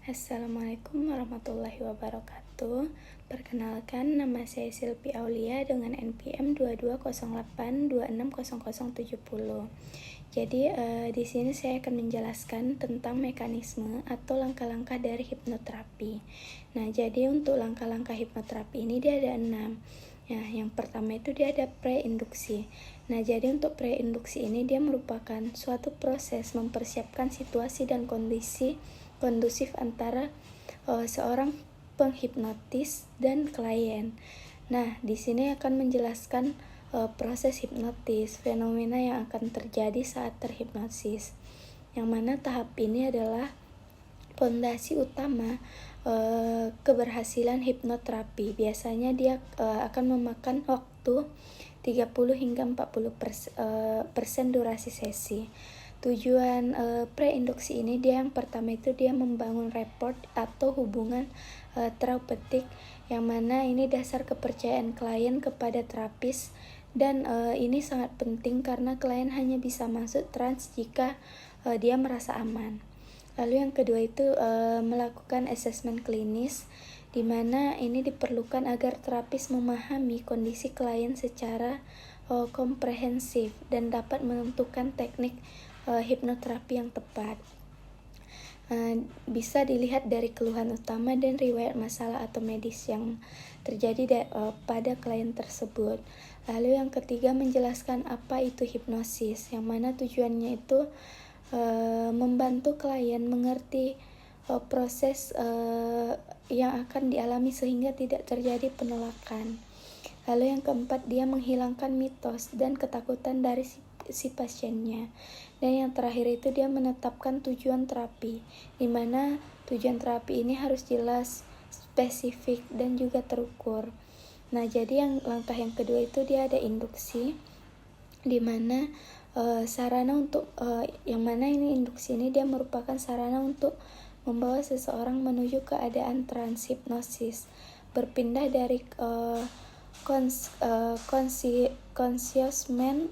Assalamualaikum warahmatullahi wabarakatuh. Perkenalkan, nama saya Silpi Aulia dengan NPM 2208260070. Jadi di sini saya akan menjelaskan tentang mekanisme atau langkah-langkah dari hipnoterapi. Nah, jadi untuk langkah-langkah hipnoterapi ini dia ada 6. Nah, yang pertama itu dia ada preinduksi. Nah, jadi untuk preinduksi ini dia merupakan suatu proses mempersiapkan situasi dan kondisi kondusif antara seorang penghipnotis dan klien. Nah, di sini akan menjelaskan proses hipnotis, fenomena yang akan terjadi saat terhipnosis. Yang mana tahap ini adalah fondasi utama keberhasilan hipnoterapi. Biasanya dia akan memakan waktu 30 hingga 40% durasi sesi. Tujuan preinduksi ini dia yang pertama itu dia membangun rapport atau hubungan terapeutik, yang mana ini dasar kepercayaan klien kepada terapis, dan ini sangat penting karena klien hanya bisa masuk trans jika dia merasa aman. Lalu yang kedua itu melakukan asesmen klinis, di mana ini diperlukan agar terapis memahami kondisi klien secara komprehensif dan dapat menentukan teknik hipnoterapi yang tepat. Bisa dilihat dari keluhan utama dan riwayat masalah atau medis yang terjadi pada klien tersebut. Lalu yang ketiga menjelaskan apa itu hipnosis, yang mana tujuannya itu membantu klien mengerti proses yang akan dialami sehingga tidak terjadi penolakan. Lalu yang keempat, dia menghilangkan mitos dan ketakutan dari si pasiennya. Dan yang terakhir itu dia menetapkan tujuan terapi, di mana tujuan terapi ini harus jelas, spesifik, dan juga terukur. Nah, jadi langkah yang kedua itu dia ada induksi, di mana sarana untuk yang mana ini induksi ini dia merupakan sarana untuk membawa seseorang menuju keadaan transhipnosis, berpindah dari conscious mind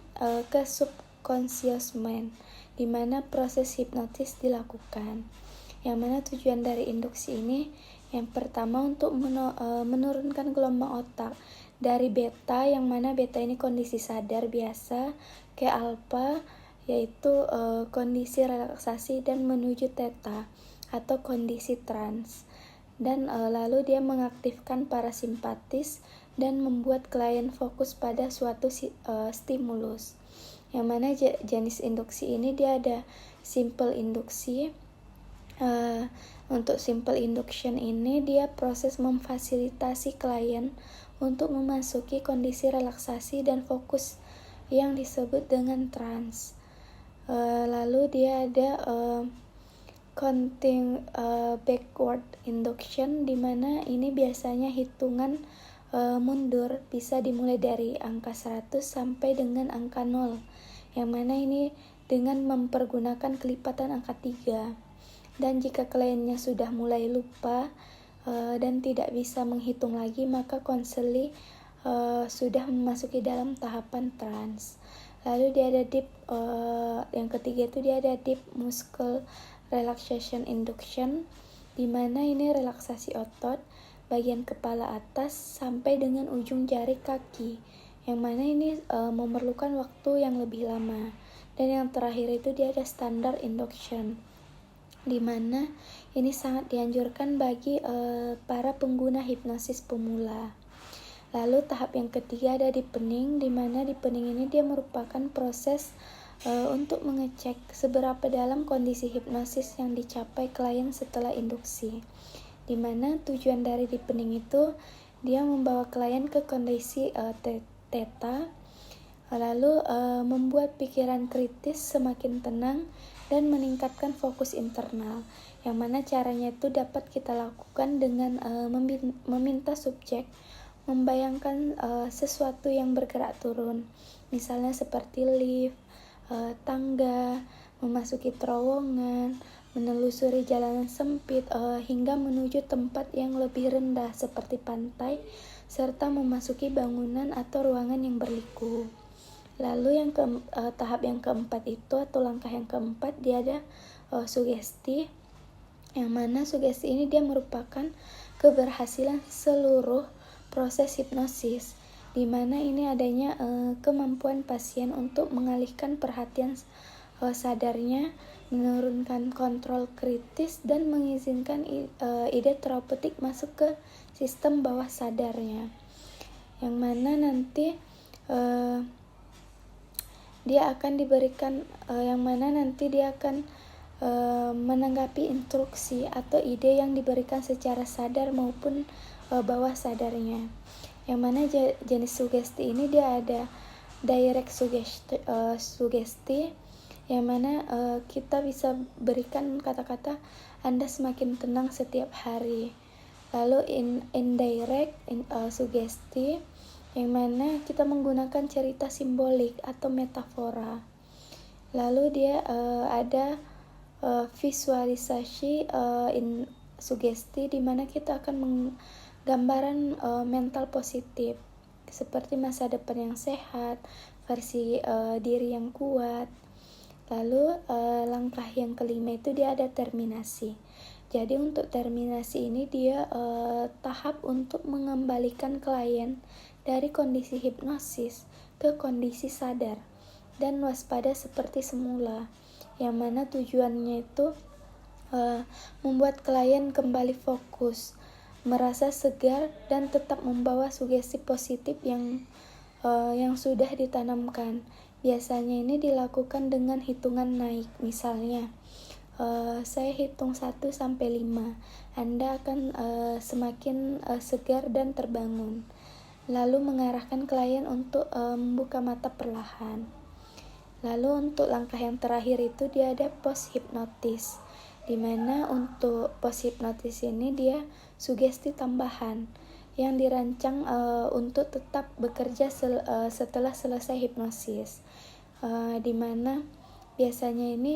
ke subconscious mind, di mana proses hipnotis dilakukan. Yang mana tujuan dari induksi ini yang pertama untuk menurunkan gelombang otak dari beta, yang mana beta ini kondisi sadar biasa, ke alfa yaitu kondisi relaksasi, dan menuju theta atau kondisi trans. Dan lalu dia mengaktifkan parasimpatis dan membuat klien fokus pada suatu stimulus. Yang mana jenis induksi ini dia ada simple induksi. Untuk simple induction ini dia proses memfasilitasi klien untuk memasuki kondisi relaksasi dan fokus yang disebut dengan trans. Lalu dia ada counting backward induction, di mana ini biasanya hitungan mundur bisa dimulai dari angka 100 sampai dengan angka 0, yang mana ini dengan mempergunakan kelipatan angka 3. Dan jika kliennya sudah mulai lupa dan tidak bisa menghitung lagi, maka konseli sudah memasuki dalam tahapan trans. Lalu dia ada deep yang ketiga itu dia ada deep muscle relaxation induction, di mana ini relaksasi otot bagian kepala atas sampai dengan ujung jari kaki, yang mana ini memerlukan waktu yang lebih lama. Dan yang terakhir itu dia ada standard induction, di mana ini sangat dianjurkan bagi para pengguna hipnosis pemula. Lalu tahap yang ketiga ada deepening, di mana deepening ini dia merupakan proses untuk mengecek seberapa dalam kondisi hipnosis yang dicapai klien setelah induksi, di mana tujuan dari deepening itu dia membawa klien ke kondisi theta, lalu membuat pikiran kritis semakin tenang dan meningkatkan fokus internal, yang mana caranya itu dapat kita lakukan dengan meminta subjek membayangkan sesuatu yang bergerak turun, misalnya seperti lift, tangga, memasuki terowongan, menelusuri jalanan sempit hingga menuju tempat yang lebih rendah seperti pantai, serta memasuki bangunan atau ruangan yang berliku. Lalu tahap yang keempat itu atau langkah yang keempat dia ada sugesti, yang mana sugesti ini dia merupakan keberhasilan seluruh proses hipnosis, di mana ini adanya kemampuan pasien untuk mengalihkan perhatian sadarnya, menurunkan kontrol kritis, dan mengizinkan ide terapeutik masuk ke sistem bawah sadarnya, yang mana nanti dia akan diberikan menanggapi instruksi atau ide yang diberikan secara sadar maupun bawah sadarnya. Yang mana jenis sugesti ini dia ada direct sugesti, yang mana kita bisa berikan kata-kata Anda semakin tenang setiap hari. Lalu indirect sugesti, yang mana kita menggunakan cerita simbolik atau metafora. Lalu dia ada visualisasi sugesti, di mana kita akan menggambaran mental positif seperti masa depan yang sehat, versi diri yang kuat. Lalu langkah yang kelima itu dia ada terminasi. Jadi untuk terminasi ini dia tahap untuk mengembalikan klien dari kondisi hipnosis ke kondisi sadar dan waspada seperti semula, yang mana tujuannya itu membuat klien kembali fokus, merasa segar, dan tetap membawa sugesti positif yang sudah ditanamkan. Biasanya ini dilakukan dengan hitungan naik, misalnya saya hitung 1-5, Anda akan semakin segar dan terbangun. Lalu mengarahkan klien untuk membuka mata perlahan. Lalu untuk langkah yang terakhir itu dia ada post hipnotis, dimana untuk post hipnotis ini dia sugesti tambahan yang dirancang untuk tetap bekerja setelah selesai hipnosis, dimana biasanya ini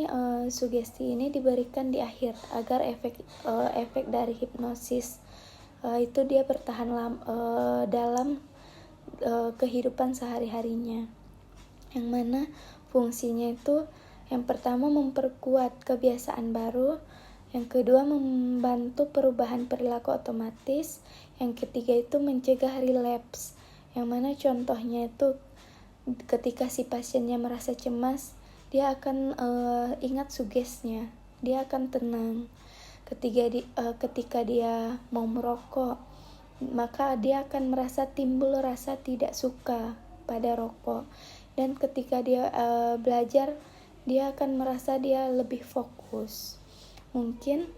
sugesti ini diberikan di akhir agar efek dari hipnosis itu dia bertahan dalam kehidupan sehari-harinya, yang mana fungsinya itu yang pertama memperkuat kebiasaan baru, yang kedua membantu perubahan perilaku otomatis, yang ketiga itu mencegah relapse, yang mana contohnya itu ketika si pasiennya merasa cemas, dia akan ingat sugesnya, dia akan tenang. Ketika dia mau merokok, maka dia akan merasa timbul rasa tidak suka pada rokok. Dan ketika dia belajar, dia akan merasa dia lebih fokus. Mungkin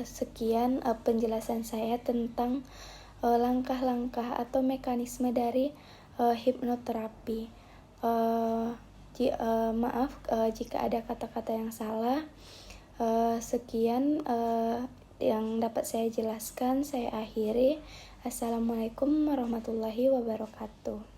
sekian penjelasan saya tentang langkah-langkah atau mekanisme dari hipnoterapi. Maaf jika ada kata-kata yang salah. Sekian yang dapat saya jelaskan, saya akhiri. Assalamualaikum warahmatullahi wabarakatuh.